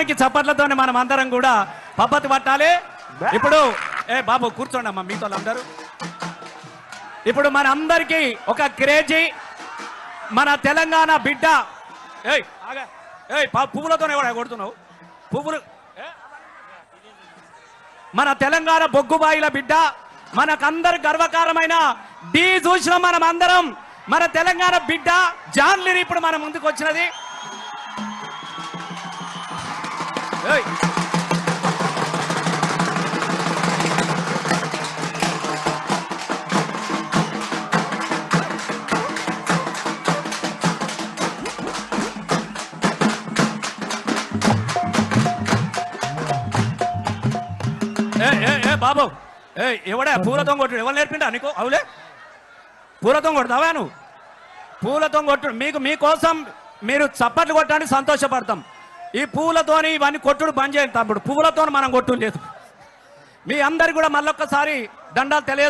తెలంగాణకి చప్పట్లతోనే మనం అందరం కూడా పబ్బతి పట్టాలి. ఇప్పుడు బాబు కూర్చోండి అమ్మా మీతో అందరూ. ఇప్పుడు మన అందరికీ ఒక క్రేజీ మన తెలంగాణ బిడ్డ. పువ్వులతోనే కూడా కొడుతున్నావు పువ్వులు. మన తెలంగాణ బొగ్గుబాయిల బిడ్డ, మనకందరు గర్వకారమైన డి చూసిన మనం అందరం. మన తెలంగాణ బిడ్డ జాన్లిని ఇప్పుడు మన ముందుకు వచ్చినది. బాబు ఎవడే పూలతో కొట్టుడు? ఎవరు నేర్పిండా నీకు? అవులే పూలతో కొడతావా నువ్వు? పూలతో కొట్టుడు మీకోసం మీరు చప్పట్లు కొట్టడానికి సంతోషపడతాం. ఈ పూలతోని ఇవన్నీ కొట్టుడు బంద్ చేయండి తమ్ముడు. పువ్వులతో మనం కొట్టు లేదు. మీ అందరికి కూడా మళ్ళొక్కసారి దండాలు తెలియ